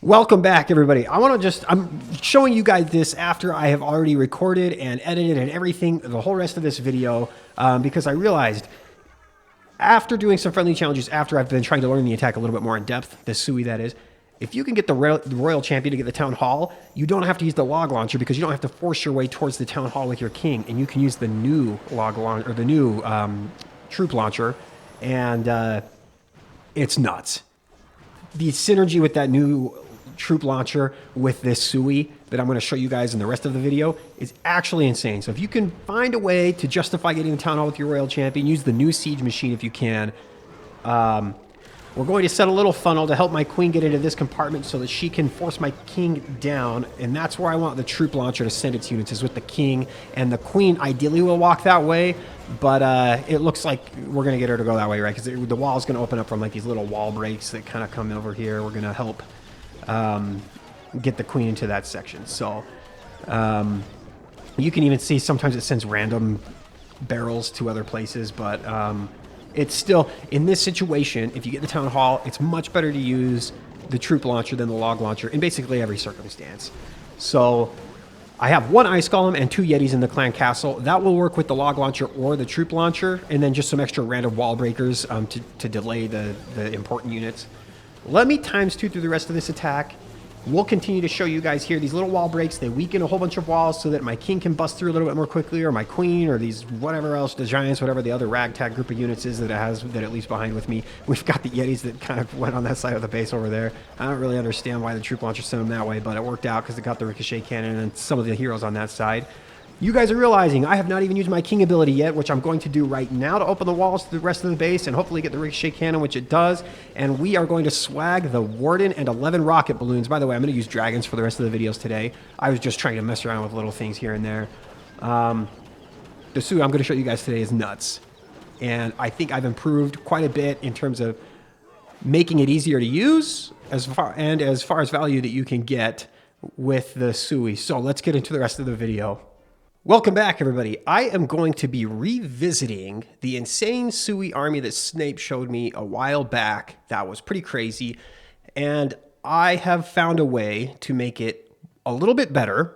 Welcome back, everybody. I'm showing you guys this after I have already recorded and edited and everything, the whole rest of this video, because I realized after doing some friendly challenges, after I've been trying to learn the attack a little bit more in depth, the Sui that is, if you can get the Royal Champion to get the Town Hall, you don't have to use the Log Launcher because you don't have to force your way towards the Town Hall with your King, and you can use the new Log Launcher, or the new Troop Launcher, and it's nuts. The synergy with that new Troop Launcher with this Sui that I'm going to show you guys in the rest of the video is actually insane. So if you can find a way to justify getting the Town Hall with your Royal Champion, use the new Siege Machine if you can. We're going to set a little funnel to help my Queen get into this compartment so that she can force my King down, and that's where I want the Troop Launcher to send its units, is with the King, and the Queen ideally will walk that way, but it looks like we're going to get her to go that way, right? Because the wall is going to open up from like these little wall breaks that kind of come over here. We're going to help get the Queen into that section. So you can even see sometimes it sends random barrels to other places, but it's still, in this situation, if you get the Town Hall, it's much better to use the Troop Launcher than the Log Launcher in basically every circumstance. So I have one Ice Golem and 2 Yetis in the Clan Castle. That will work with the Log Launcher or the Troop Launcher, and then just some extra random wall breakers to delay the important units. Let me ×2 through the rest of this attack. We'll continue to show you guys here these little wall breaks. They weaken a whole bunch of walls so that my King can bust through a little bit more quickly, or my Queen, or these whatever else, the Giants, whatever the other ragtag group of units is that it has that it leaves behind with me. We've got the Yetis that kind of went on that side of the base over there. I don't really understand why the Troop Launcher sent them that way, but it worked out because it got the Ricochet Cannon and some of the heroes on that side. You guys are realizing I have not even used my King ability yet, which I'm going to do right now to open the walls to the rest of the base and hopefully get the Ricochet Cannon, which it does. And we are going to swag the Warden and 11 rocket balloons. By the way, I'm going to use dragons for the rest of the videos today. I was just trying to mess around with little things here and there. The Sui I'm going to show you guys today is nuts. And I think I've improved quite a bit in terms of making it easier to use as far as value that you can get with the Sui. So let's get into the rest of the video. Welcome back, everybody. I am going to be revisiting the insane Sui army that Snape showed me a while back. That was pretty crazy. And I have found a way to make it a little bit better,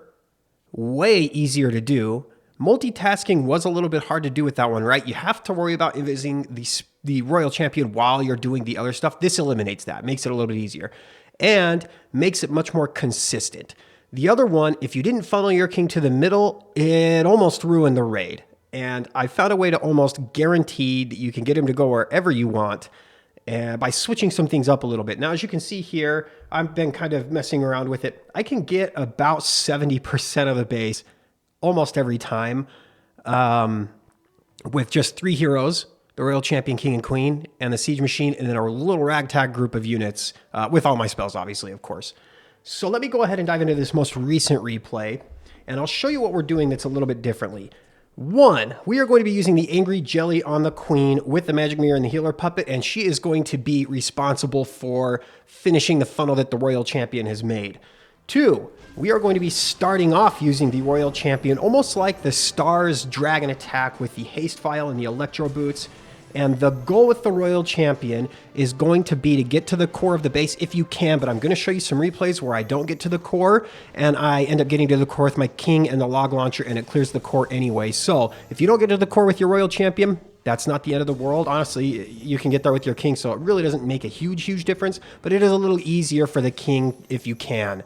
way easier to do. Multitasking was a little bit hard to do with that one, right? You have to worry about invising the Royal Champion while you're doing the other stuff. This eliminates that, makes it a little bit easier, and makes it much more consistent. The other one, if you didn't funnel your King to the middle, it almost ruined the raid. And I found a way to almost guarantee that you can get him to go wherever you want by switching some things up a little bit. Now, as you can see here, I've been kind of messing around with it. I can get about 70% of the base almost every time with just 3 heroes, the Royal Champion, King, and Queen, and the Siege Machine, and then a little ragtag group of units with all my spells, obviously, of course. So let me go ahead and dive into this most recent replay, and I'll show you what we're doing that's a little bit differently. One, we are going to be using the Angry Jelly on the Queen with the Magic Mirror and the Healer Puppet, and she is going to be responsible for finishing the funnel that the Royal Champion has made. 2, we are going to be starting off using the Royal Champion almost like the Stars Dragon attack with the Haste File and the Electro Boots. And the goal with the Royal Champion is going to be to get to the core of the base if you can, but I'm going to show you some replays where I don't get to the core, and I end up getting to the core with my King and the Log Launcher, and it clears the core anyway. So if you don't get to the core with your Royal Champion, that's not the end of the world. Honestly, you can get there with your King, so it really doesn't make a huge difference, but it is a little easier for the King if you can.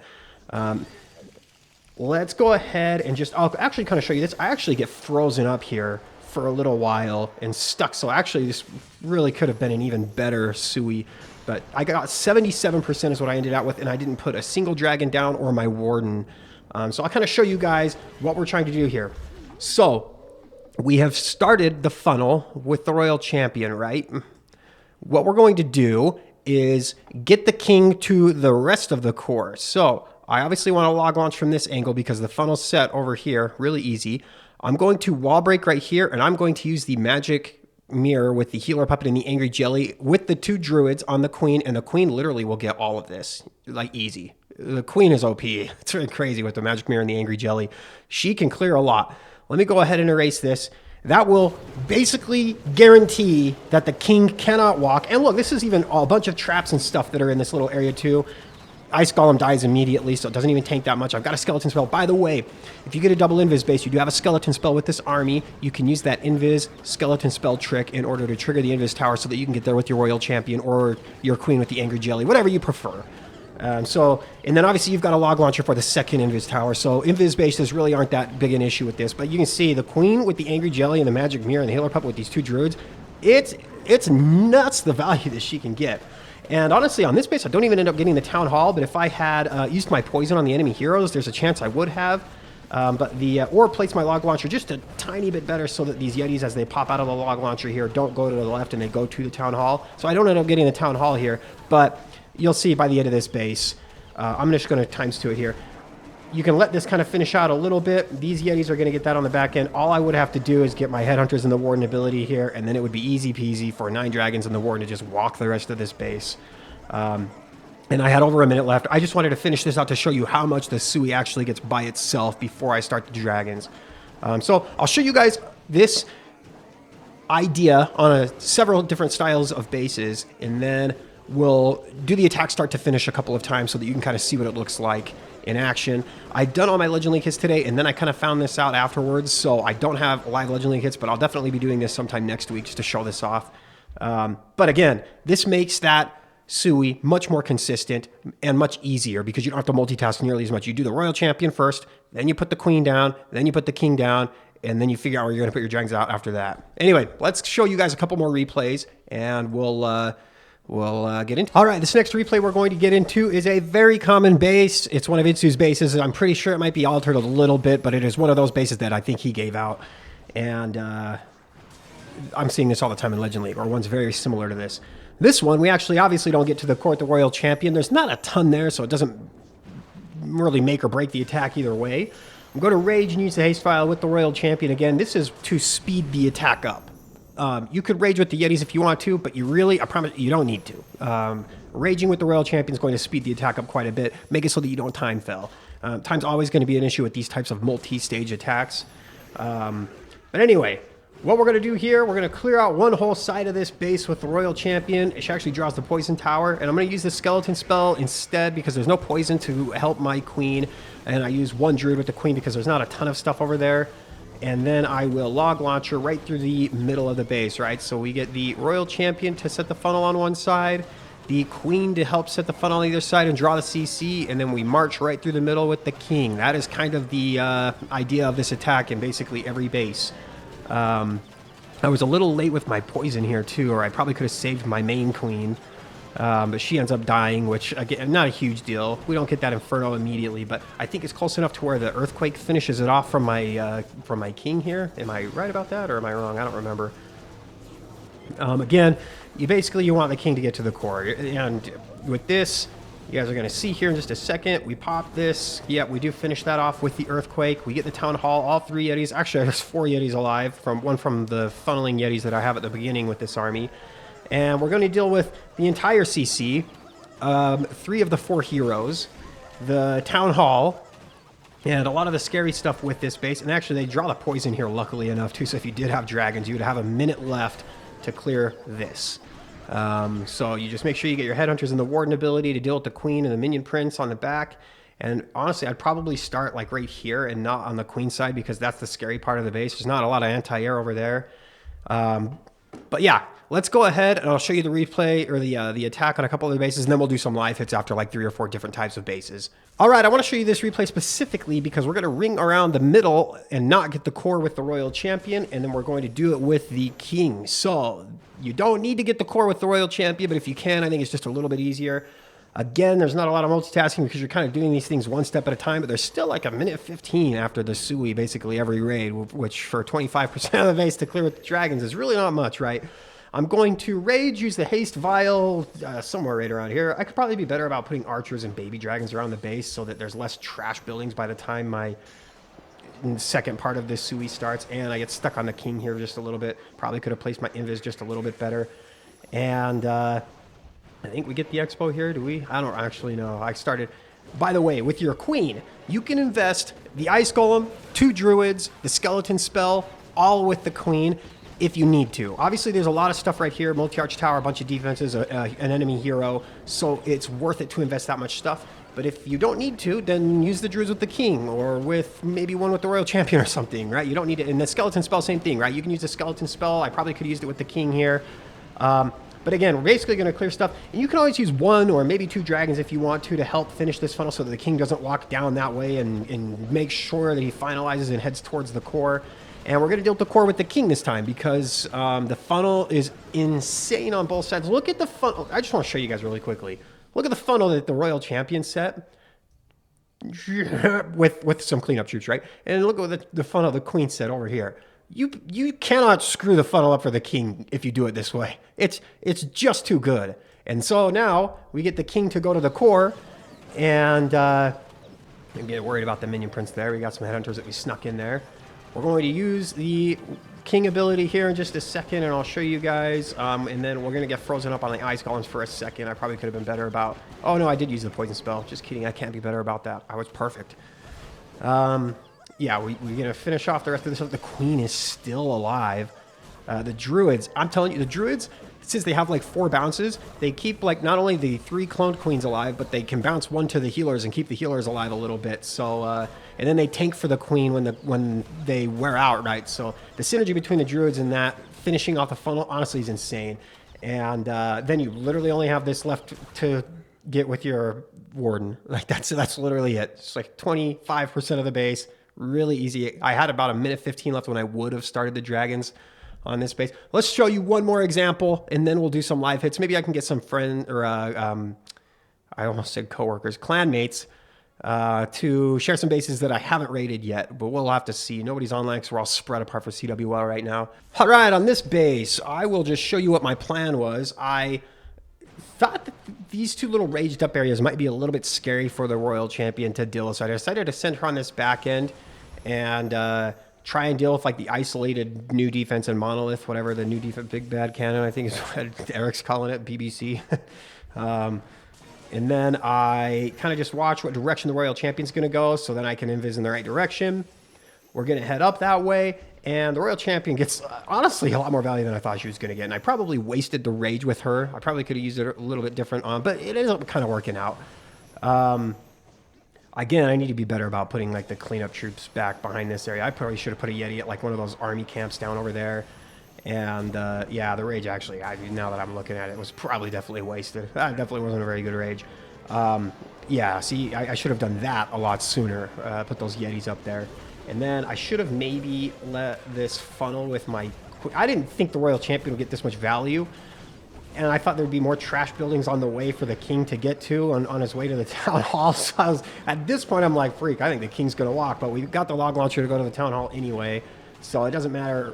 Let's go ahead and I'll actually kind of show you this. I actually get frozen up here for a little while and stuck. So actually this really could have been an even better Sui, but I got 77% is what I ended out with, and I didn't put a single dragon down or my Warden. So I'll kind of show you guys what we're trying to do here. So we have started the funnel with the Royal Champion, right? What we're going to do is get the King to the rest of the core. So I obviously want to log launch from this angle because the funnel's set over here, really easy. I'm going to wall break right here, and I'm going to use the Magic Mirror with the Healer Puppet and the Angry Jelly with the 2 Druids on the Queen, and the Queen literally will get all of this, like easy. The Queen is OP. It's really crazy with the Magic Mirror and the Angry Jelly. She can clear a lot. Let me go ahead and erase this. That will basically guarantee that the King cannot walk. And look, this is even a bunch of traps and stuff that are in this little area too. Ice Golem dies immediately, so it doesn't even tank that much. I've got a skeleton spell. By the way, if you get a double invis base, you do have a skeleton spell with this army. You can use that invis skeleton spell trick in order to trigger the invis tower so that you can get there with your royal champion or your queen with the angry jelly, whatever you prefer. And then obviously you've got a log launcher for the second invis tower. So invis bases really aren't that big an issue with this. But you can see the queen with the angry jelly and the magic mirror and the healer puppet with these two druids. It's nuts the value that she can get. And honestly, on this base, I don't even end up getting the town hall. But if I had used my poison on the enemy heroes, there's a chance I would have. Or place my log launcher just a tiny bit better so that these yetis, as they pop out of the log launcher here, don't go to the left and they go to the town hall. So I don't end up getting the town hall here. But you'll see by the end of this base, I'm just going to ×2 it here. You can let this kind of finish out a little bit. These yetis are going to get that on the back end. All I would have to do is get my headhunters and the warden ability here, and then it would be easy peasy for 9 dragons and the warden to just walk the rest of this base. And I had over a minute left. I just wanted to finish this out to show you how much the Sui actually gets by itself before I start the dragons. So I'll show you guys this idea on several different styles of bases, and then we'll do the attack start to finish a couple of times so that you can kind of see what it looks like in action. I've done all my Legend League hits today, and then I kind of found this out afterwards, so I don't have live Legend League hits, but I'll definitely be doing this sometime next week just to show this off. But again, this makes that Sui much more consistent and much easier because you don't have to multitask nearly as much. You do the royal champion first, then you put the queen down, then you put the king down, and then you figure out where you're going to put your dragons out after that. Anyway, let's show you guys a couple more replays, and we'll get into it. All right, this next replay we're going to get into is a very common base. It's one of 𝗓𝗓𝗓's bases. I'm pretty sure it might be altered a little bit, but it is one of those bases that I think he gave out. And I'm seeing this all the time in Legend League, or one's very similar to this. This one, we actually obviously don't get to the court the royal champion. There's not a ton there, so it doesn't really make or break the attack either way. I'm going to rage and use the haste file with the royal champion again. This is to speed the attack up. You could rage with the yetis if you want to, but I promise you don't need to. Raging with the royal champion is going to speed the attack up quite a bit, make it so that you don't time fail. Time's always going to be an issue with these types of multi-stage attacks. But anyway, what we're going to do here, we're going to clear out one whole side of this base with the royal champion. She actually draws the poison tower, and I'm going to use the skeleton spell instead because there's no poison to help my queen, and I use one druid with the queen because there's not a ton of stuff over there. And then I will log launcher right through the middle of the base, right? So we get the royal champion to set the funnel on one side, the queen to help set the funnel on the other side and draw the CC, and then we march right through the middle with the king. That is kind of the idea of this attack in basically every base. I was a little late with my poison here too, or I probably could have saved my main queen. But she ends up dying, which, again, not a huge deal. We don't get that Inferno immediately, but I think it's close enough to where the Earthquake finishes it off from my king here. Am I right about that, or am I wrong? I don't remember. Again, you want the king to get to the core. And with this, you guys are going to see here in just a second, we pop this. Yep, we do finish that off with the Earthquake. We get the Town Hall, all 3 yetis. Actually, there's 4 yetis alive, one from the funneling yetis that I have at the beginning with this army. And we're going to deal with the entire CC, 3 of the 4 heroes, the Town Hall, and a lot of the scary stuff with this base. And actually, they draw the poison here, luckily enough, too. So if you did have dragons, you would have a minute left to clear this. So you just make sure you get your headhunters and the warden ability to deal with the queen and the minion prince on the back. And honestly, I'd probably start like right here and not on the queen side because that's the scary part of the base. There's not a lot of anti-air over there. But yeah, let's go ahead and I'll show you the replay or the attack on a couple of the bases, and then we'll do some live hits after like 3 or 4 different types of bases. All right, I want to show you this replay specifically because we're going to ring around the middle and not get the core with the royal champion, and then we're going to do it with the king. So you don't need to get the core with the royal champion, but if you can, I think it's just a little bit easier. Again, there's not a lot of multitasking because you're kind of doing these things one step at a time, but there's still like a minute 15 after the Sui basically every raid, which for 25% of the base to clear with the dragons is really not much, right? I'm going to rage, use the haste vial somewhere right around here. I could probably be better about putting archers and baby dragons around the base so that there's less trash buildings by the time my second part of this Sui starts, and I get stuck on the king here just a little bit. Probably could have placed my invis just a little bit better. And I think we get the expo here, do we? I don't actually know. I started... By the way, with your queen, you can invest the ice golem, 2 druids, the skeleton spell, all with the queen. if you need to. Obviously, there's a lot of stuff right here, multi-arch tower, a bunch of defenses, an enemy hero, so it's worth it to invest that much stuff. But if you don't need to, then use the druids with the king, or with maybe one with the royal champion or something, right? You don't need it. And the skeleton spell, same thing, right? You can use the skeleton spell. I probably could have used it with the king here. But again, we're basically going to clear stuff. And you can always use 1 or maybe 2 dragons if you want to help finish this funnel so that the king doesn't walk down that way, and make sure that he finalizes and heads towards the core. And we're going to deal with the core with the king this time because the funnel is insane on both sides. Look at the funnel. I just want to show you guys really quickly. Look at the funnel that the royal champion set with some cleanup troops, right? And look at the funnel the queen set over here. You cannot screw the funnel up for the king if you do it this way. It's just too good. And so now we get the king to go to the core, and I'm getting worried about the minion prince there. We got some headhunters that we snuck in there. We're going to use the king ability here in just a second, and I'll show you guys. And then we're going to get frozen up on the ice golems for a second. I probably could have been better about... Oh, no, I did use the poison spell. Just kidding. I can't be better about that. I was perfect. Yeah, we're going to finish off the rest of this. The queen is still alive. The druids, I'm telling you, the druids, since they have like 4 bounces, they keep like not only the 3 cloned queens alive, but they can bounce 1 to the healers and keep the healers alive a little bit. So, and then they tank for the queen when they wear out, right? So the synergy between the druids and that finishing off the funnel honestly is insane. And then you literally only have this left to get with your warden. Like that's literally it. It's like 25% of the base. Really easy. I had about 1:15 left when I would have started the dragons on this base. Let's show you one more example, and then we'll do some live hits. Maybe I can get some friend or I almost said coworkers, clanmates, to share some bases that I haven't rated yet, but we'll have to see. Nobody's online because we're all spread apart for CWL right now. All right, on this base, I will just show you what my plan was. I thought that these 2 little raged up areas might be a little bit scary for the royal champion to deal with, so I decided to send her on this back end and try and deal with like the isolated new defense and monolith, whatever the new defense, big bad cannon, I think is what Eric's calling it, BBC. And then I kind of just watch what direction the royal champion's going to go, so then I can envis in the right direction. We're going to head up that way, and the royal champion gets, honestly, a lot more value than I thought she was going to get. And I probably wasted the rage with her. I probably could have used it a little bit different on, but it ends up kind of working out. Again, I need to be better about putting like the cleanup troops back behind this area. I probably should have put a Yeti at like one of those army camps down over there. And yeah, the rage actually, now that I'm looking at it, was probably definitely wasted. That definitely wasn't a very good rage. Yeah, see, I should have done that a lot sooner. Put those Yetis up there. And then I should have maybe let this funnel with my... I didn't think the royal champion would get this much value. And I thought there'd be more trash buildings on the way for the king to get to on his way to the town hall. So at this point, I'm like, freak, I think the king's going to walk. But we got the log launcher to go to the town hall anyway. So it doesn't matter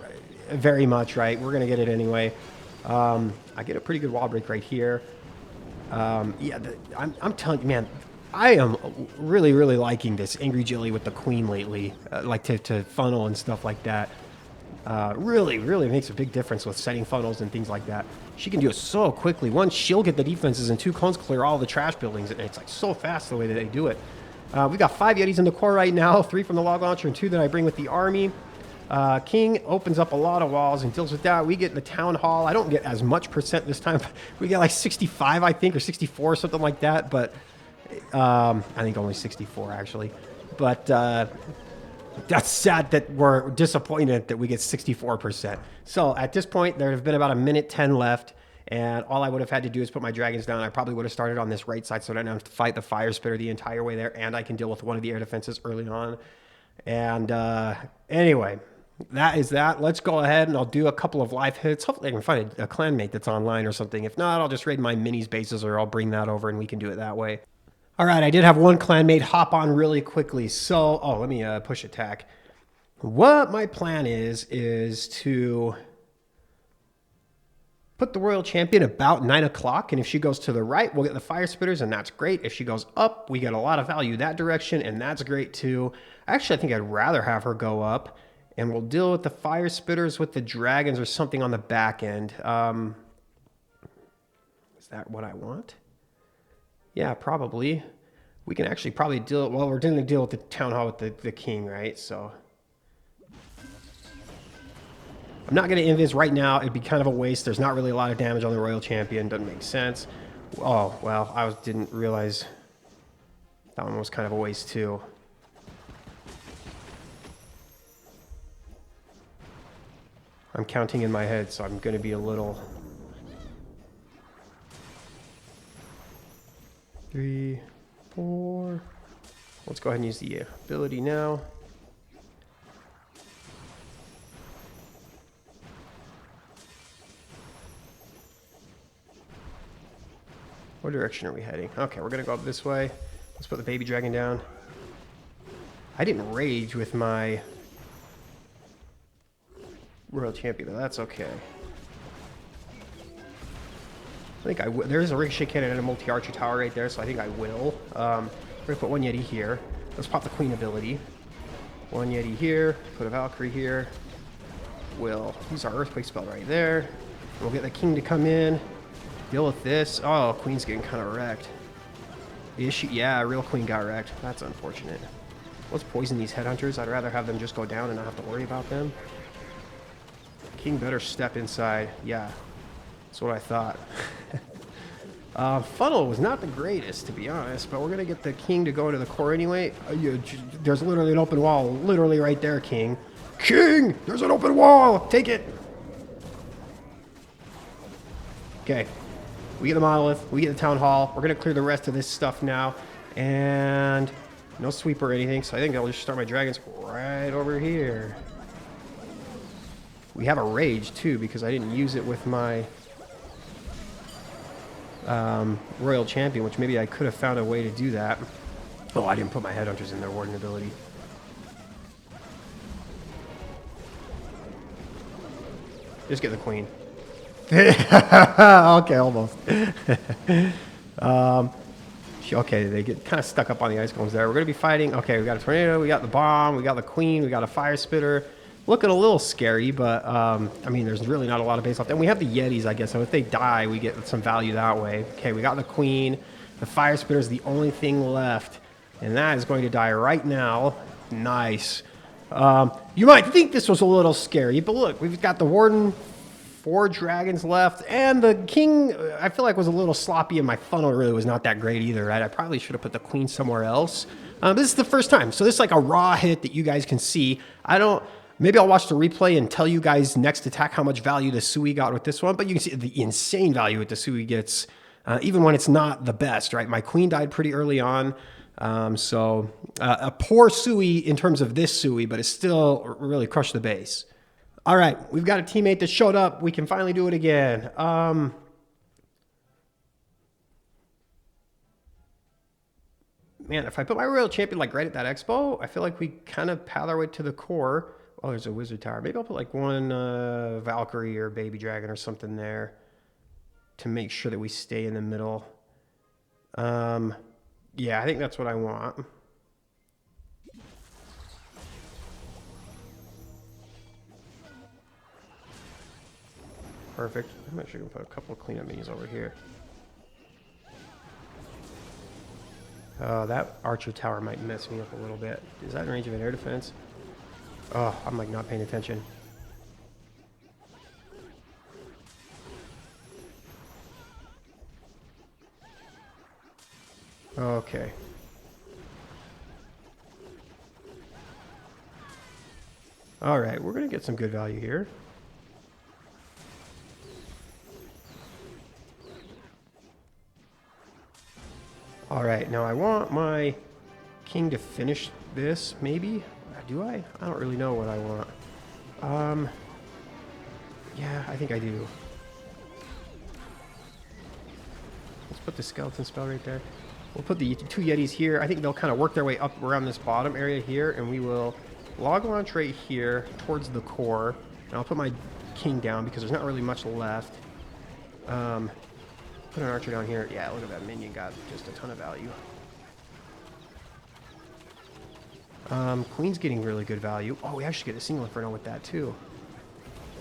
very much, right? We're going to get it anyway. I get a pretty good wall break right here. Yeah, I'm telling you, man, I am really, really liking this Angry Jilly with the queen lately. Like to funnel and stuff like that. Really, really makes a big difference with setting funnels and things like that. She can do it so quickly. One, she'll get the defenses, and 2 clones clear all the trash buildings. And it's like so fast the way that they do it. We've got 5 Yetis in the core right now, 3 from the log launcher and 2 that I bring with the army. King opens up a lot of walls and deals with that. We get the town hall. I don't get as much percent this time. We get like 65, I think, or 64, something like that. But I think only 64 actually. But that's sad that we're disappointed that we get 64%. So at this point, there have been about 1:10 left. And all I would have had to do is put my dragons down. I probably would have started on this right side so I don't have to fight the fire spitter the entire way there. And I can deal with one of the air defenses early on. And anyway, that is that. Let's go ahead and I'll do a couple of live hits. Hopefully I can find a clanmate that's online or something. If not, I'll just raid my minis bases or I'll bring that over and we can do it that way. All right, I did have one clanmate hop on really quickly. So, let me push attack. What my plan is to put the royal champion about 9 o'clock. And if she goes to the right, we'll get the fire spitters, and that's great. If she goes up, we get a lot of value that direction, and that's great too. Actually, I think I'd rather have her go up, and we'll deal with the fire spitters with the dragons or something on the back end. Is that what I want? Yeah, probably. We can actually probably deal... Well, we're going to deal with the town hall with the king, right? So... I'm not going to invis right now. It'd be kind of a waste. There's not really a lot of damage on the Royal Champion. Doesn't make sense. Oh, well, didn't realize that one was kind of a waste too. I'm counting in my head, so I'm going to be a little... 3, 4... Let's go ahead and use the ability now. What direction are we heading? Okay, we're going to go up this way. Let's put the baby dragon down. I didn't rage with my Royal Champion, but that's okay. I think there is a ricochet cannon and a multi-archer tower right there, so I think I will. We're going to put one Yeti here. Let's pop the Queen ability. One Yeti here. Put a Valkyrie here. We'll use our Earthquake spell right there. We'll get the King to come in. Deal with this. Oh, Queen's getting kind of wrecked. Is she? Yeah, real Queen got wrecked. That's unfortunate. Let's poison these headhunters. I'd rather have them just go down and not have to worry about them. King better step inside. Yeah, that's what I thought. Funnel was not the greatest, to be honest, but we're going to get the King to go into the core anyway. There's literally an open wall, literally right there, King. King! There's an open wall! Take it! Okay. We get the monolith, we get the town hall. We're going to clear the rest of this stuff now. And no sweep or anything, so I think I'll just start my dragons right over here. We have a rage, too, because I didn't use it with my Royal Champion, which maybe I could have found a way to do that. Oh, I didn't put my headhunters in their warden ability. Just get the Queen. Okay, almost. Okay, they get kind of stuck up on the ice cones there. We're going to be fighting. Okay, we got a tornado, we got the bomb, we got the Queen, we got a fire spitter. Looking a little scary, but I mean, there's really not a lot of base left. And we have the Yetis, I guess, so if they die, we get some value that way. Okay, we got the Queen. The fire spitter is the only thing left, and that is going to die right now. Nice. You might think this was a little scary, but look, we've got the Warden, 4 dragons left, and the King, I feel like, was a little sloppy, and my funnel really was not that great either, right? I probably should have put the Queen somewhere else. This is the first time, so this is like a raw hit that you guys can see. Maybe I'll watch the replay and tell you guys next attack how much value the Sui got with this one, but you can see the insane value that the Sui gets, even when it's not the best, right? My Queen died pretty early on, so a poor Sui in terms of this Sui, but it still really crushed the base. All right, we've got a teammate that showed up. We can finally do it again. Man, if I put my Royal Champion like right at that expo, I feel like we kind of path our way to the core. Oh, there's a Wizard Tower. Maybe I'll put like one Valkyrie or Baby Dragon or something there to make sure that we stay in the middle. Yeah, I think that's what I want. Perfect. I'm actually going to put a couple of cleanup minis over here. That Archer Tower might mess me up a little bit. Is that in range of an air defense? Oh, I'm like not paying attention. Okay. All right, we're going to get some good value here. All right, now I want my King to finish this, maybe? Do I? I don't really know what I want. Yeah, I think I do. Let's put the skeleton spell right there. We'll put the 2 Yetis here. I think they'll kind of work their way up around this bottom area here, and we will log launch right here towards the core. And I'll put my King down because there's not really much left. Put an archer down here. Yeah, look at that minion, got just a ton of value. Queen's getting really good value. Oh, we actually get a single inferno with that too.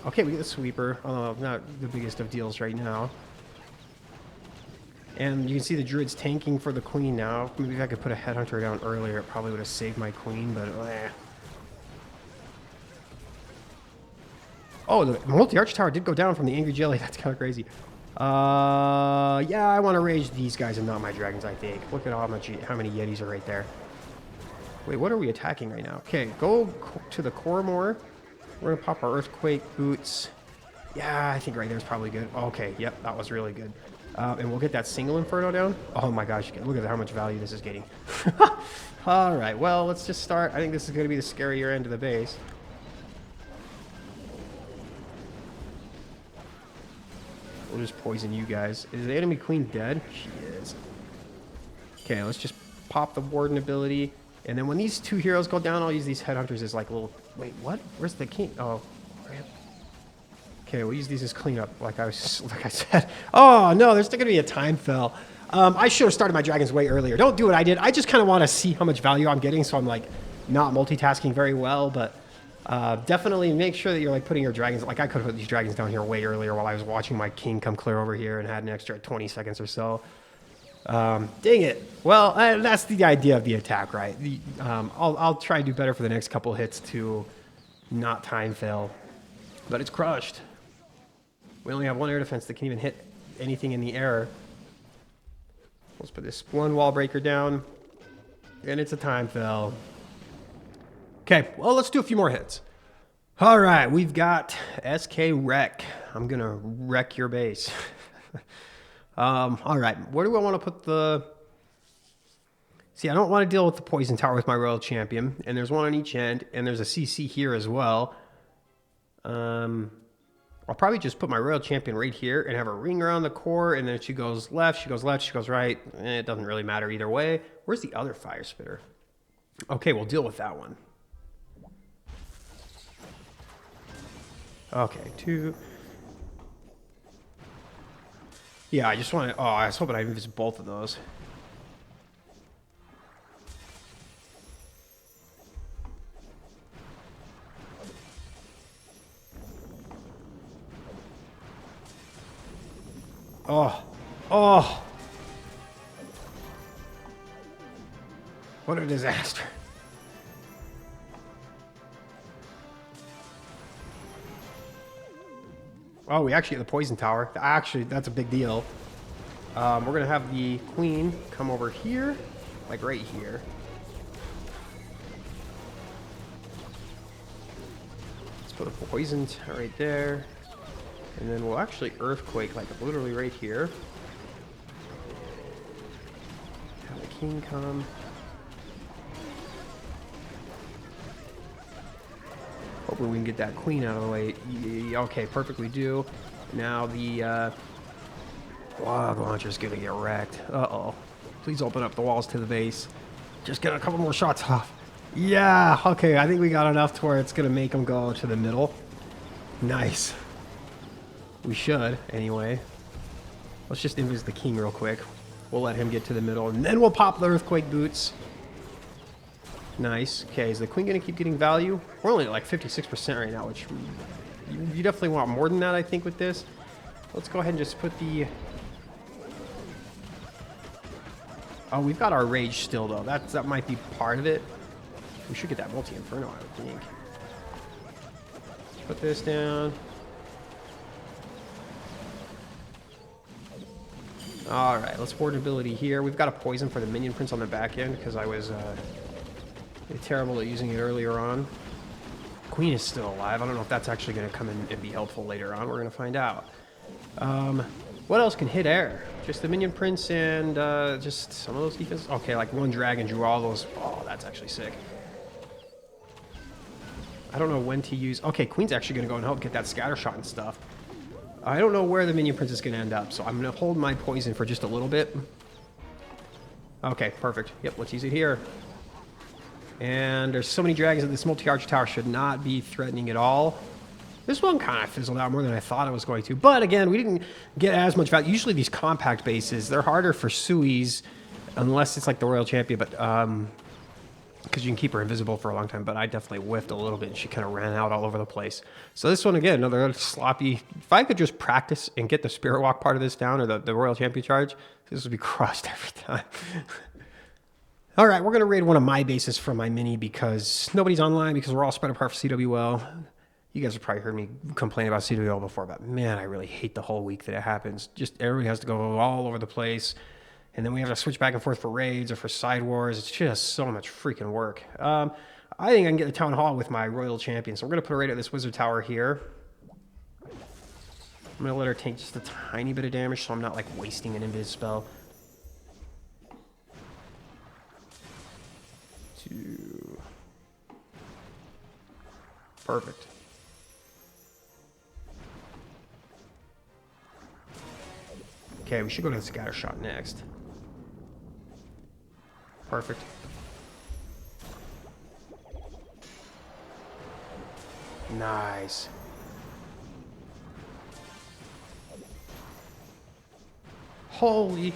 Okay, we get the sweeper. Although not the biggest of deals right now. And you can see the druid's tanking for the Queen now. Maybe if I could put a headhunter down earlier, it probably would have saved my Queen, but Oh, the multi-arch tower did go down from the angry jelly. That's kind of crazy. Yeah, I want to rage these guys and not my dragons, I think. Look at how many yetis are right there. Wait, what are we attacking right now? Okay, go to the core more. We're going to pop our earthquake boots. Yeah, I think right there is probably good. Okay, yep, that was really good. And we'll get that single inferno down. Oh my gosh, look at how much value this is getting. All right, well, let's just start. I think this is going to be the scarier end of the base. We'll just poison you guys. Is the enemy queen dead? She is. Okay, let's just pop the warden ability. And then when these two heroes go down, I'll use these headhunters as like little... Wait, what? Where's the king? Oh, crap. Okay, we'll use these as cleanup, like I said. Oh, no, there's still going to be a time fill. I should have started my dragons way earlier. Don't do what I did. I just kind of want to see how much value I'm getting, so I'm like not multitasking very well, but... definitely make sure that you're like putting your dragons, like I could have put these dragons down here way earlier while I was watching my king come clear over here and had an extra 20 seconds or so. Dang it. Well, that's the idea of the attack, right? I'll try to do better for the next couple hits to not time fail, but it's crushed. We only have one air defense that can even hit anything in the air. Let's put this one wall breaker down, and it's a time fail. Okay, well, let's do a few more hits. All right, we've got SK Wreck. I'm going to wreck your base. All right, where do I want to put the... See, I don't want to deal with the poison tower with my royal champion, and there's one on each end, and there's a CC here as well. I'll probably just put my royal champion right here and have a ring around the core, and then if she goes left, she goes left, she goes right. It doesn't really matter either way. Where's the other fire spitter? Okay, we'll deal with that one. Okay, two. Yeah, I just want to... Oh, I was hoping I visit both of those. Oh. Oh. What a disaster. Oh, we actually get the poison tower. Actually, that's a big deal. We're going to have the queen come over here, like right here. Let's put a poison right there. And then we'll actually earthquake, like literally right here. Have the king come. Hopefully we can get that queen out of the way. Okay, perfect, we do. Now the log launcher's gonna get wrecked. Uh-oh. Please open up the walls to the base. Just get a couple more shots off. Yeah, okay, I think we got enough to where it's gonna make them go to the middle. Nice. We should, anyway. Let's just invis the king real quick. We'll let him get to the middle, and then we'll pop the earthquake boots. Nice. Okay, is the queen going to keep getting value? We're only at like 56% right now, which you definitely want more than that, I think, with this. Let's go ahead and just put the... Oh, we've got our rage still, though. That might be part of it. We should get that multi-inferno, I would think. Let's put this down. All right, let's ward ability here. We've got a poison for the minion prince on the back end because I was terrible at using it earlier on. Queen is still alive. I don't know if that's actually going to come in and be helpful later on. We're going to find out. What else can hit air? Just the minion prince and just some of those defenses? Okay, like one dragon drew all those. Oh, that's actually sick. I don't know when to use... Okay, queen's actually going to go and help get that scatter shot and stuff. I don't know where the minion prince is going to end up, so I'm going to hold my poison for just a little bit. Okay, perfect. Yep, let's use it here. And there's so many dragons that this multi-arch tower should not be threatening at all. This one kind of fizzled out more than I thought it was going to. But again, we didn't get as much value. Usually these compact bases, they're harder for Sui's unless it's like the royal champion, but because you can keep her invisible for a long time. But I definitely whiffed a little bit and she kind of ran out all over the place. So this one, again, another sloppy. If I could just practice and get the spirit walk part of this down, or the royal champion charge, this would be crushed every time. All right, we're going to raid one of my bases from my mini because nobody's online because we're all spread apart for CWL. You guys have probably heard me complain about CWL before, but man, I really hate the whole week that it happens. Just everybody has to go all over the place, and then we have to switch back and forth for raids or for side wars. It's just so much freaking work. I think I can get the town hall with my royal champion, so we're gonna put her right at this wizard tower here. I'm gonna let her take just a tiny bit of damage, so I'm not like wasting an invis spell. 2. Perfect. Okay, we should go to the scatter shot next. Perfect. Nice. Holy.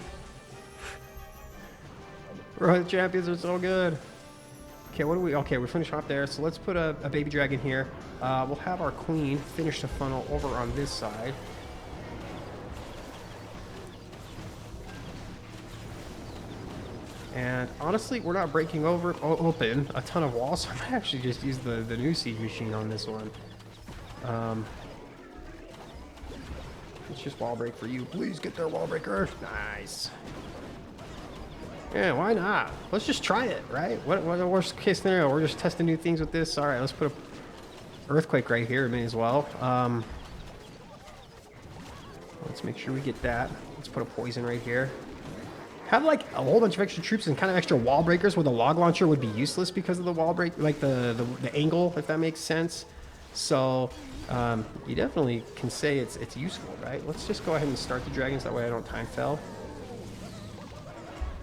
Royal champions are so good. Okay, what do we... Okay, we're finished off there. So let's put a baby dragon here. We'll have our queen finish the funnel over on this side. And honestly, we're not breaking open a ton of walls, so I might actually just use the new siege machine on this one. Let's just wall break for you. Please get there, wall breaker. Nice. Yeah, why not? Let's just try it, right? What the worst case scenario? We're just testing new things with this. All right, let's put a earthquake right here. May as well. Let's make sure we get that. Let's put a poison right here. Have like a whole bunch of extra troops and kind of extra wall breakers where the log launcher would be useless because of the wall break, like the angle, if that makes sense. So you definitely can say it's useful, right? Let's just go ahead and start the dragons. That way I don't time fail.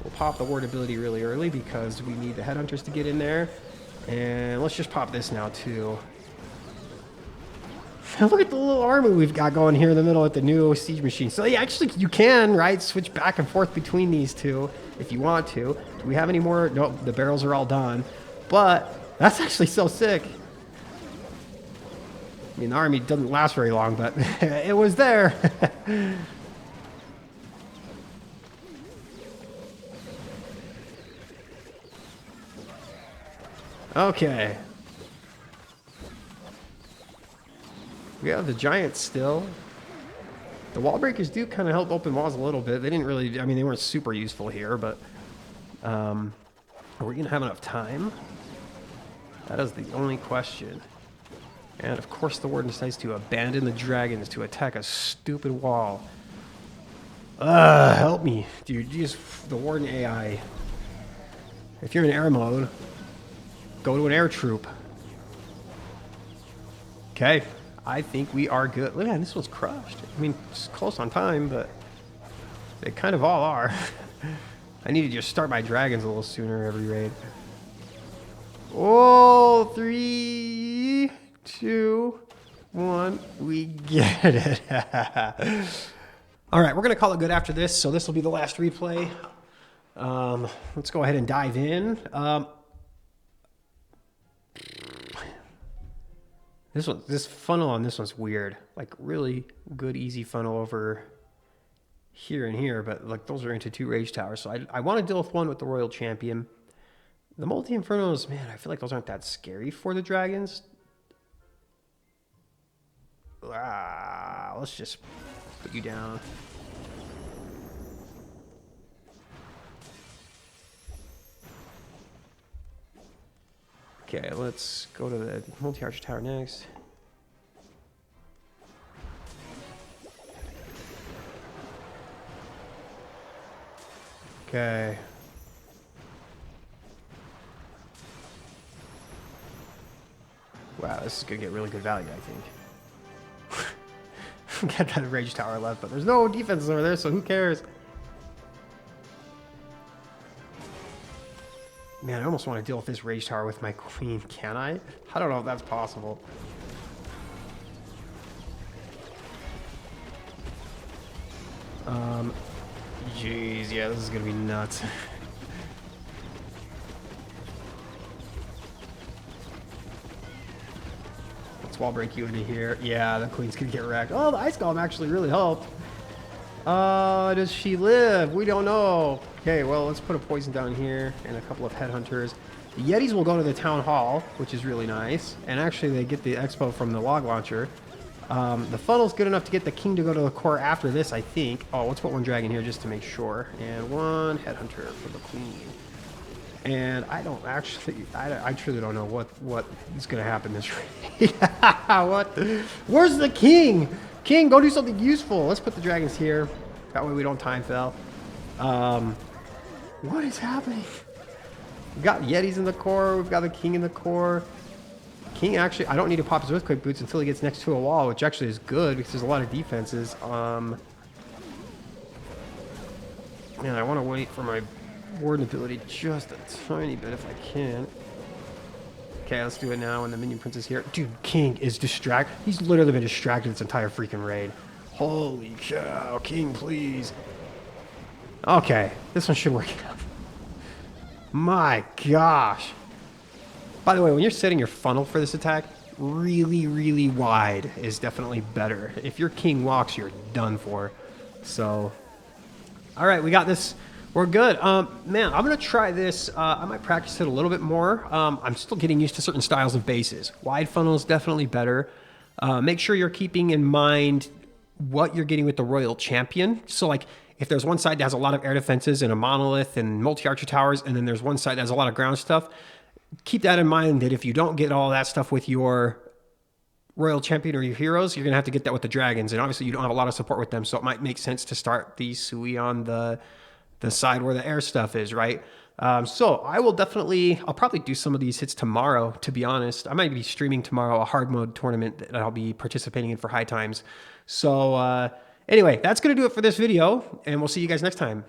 We'll pop the ward ability really early because we need the headhunters to get in there. And let's just pop this now too. Look at the little army we've got going here in the middle with the new siege machine. So yeah, actually you can, right, switch back and forth between these two if you want to. Do we have any more? Nope, the barrels are all done. But that's actually so sick. I mean, the army doesn't last very long, but it was there. Okay. We have the giants still. The wall breakers do kind of help open walls a little bit. They didn't really, I mean, they weren't super useful here, but are we going to have enough time? That is the only question. And of course the warden decides to abandon the dragons to attack a stupid wall. Help me. Dude, use the warden AI. If you're in air mode, go to an air troop. Okay. I think we are good. Look at this one's crushed. I mean, it's close on time, but they kind of all are. I need to just start my dragons a little sooner every raid. Oh, 3, 2, 1. We get it. All right, we're going to call it good after this. So this will be the last replay. Let's go ahead and dive in. This funnel on this one's weird. Like really good, easy funnel over here and here, but like those are into 2 rage towers. So I want to deal with one with the royal champion. The multi-infernos, man, I feel like those aren't that scary for the dragons. Let's just put you down. Okay, let's go to the multi-archer tower next. Okay. Wow, this is gonna get really good value, I think. Get that rage tower left, but there's no defenses over there, so who cares? Man, I almost want to deal with this rage tower with my queen. Can I? I don't know if that's possible. Jeez, yeah, this is gonna be nuts. Let's wall break you into here. Yeah, the queen's gonna get wrecked. Oh, the ice golem actually really helped. Does she live? We don't know. Okay, well, let's put a poison down here and a couple of headhunters. The Yetis will go to the town hall, which is really nice. And actually, they get the expo from the log launcher. The funnel's good enough to get the king to go to the core after this, I think. Oh, let's put one dragon here just to make sure. And one headhunter for the queen. And I don't actually, I truly don't know what is going to happen this raid. What? Where's the king? King, go do something useful. Let's put the dragons here. That way we don't time fail. What is happening? We've got Yetis in the core. We've got the king in the core. King actually, I don't need to pop his earthquake boots until he gets next to a wall, which actually is good because there's a lot of defenses. Man, I want to wait for my warden ability just a tiny bit if I can. Okay, let's do it now when the minion prince is here. Dude, king is distracted. He's literally been distracted this entire freaking raid. Holy cow, king, please. Okay, this one should work out. My gosh. By the way, when you're setting your funnel for this attack, really, really wide is definitely better. If your king walks, you're done for. So, all right, we got this. We're good. Man, I'm going to try this. I might practice it a little bit more. I'm still getting used to certain styles of bases. Wide funnel is definitely better. Make sure you're keeping in mind what you're getting with the royal champion. So, like, if there's one side that has a lot of air defenses and a monolith and multi-archer towers, and then there's one side that has a lot of ground stuff, keep that in mind that if you don't get all that stuff with your royal champion or your heroes, you're going to have to get that with the dragons. And obviously you don't have a lot of support with them, so it might make sense to start the Sui on the side where the air stuff is, right? So I will definitely, I'll probably do some of these hits tomorrow, to be honest. I might be streaming tomorrow a hard mode tournament that I'll be participating in for high times. So anyway, that's going to do it for this video, and we'll see you guys next time.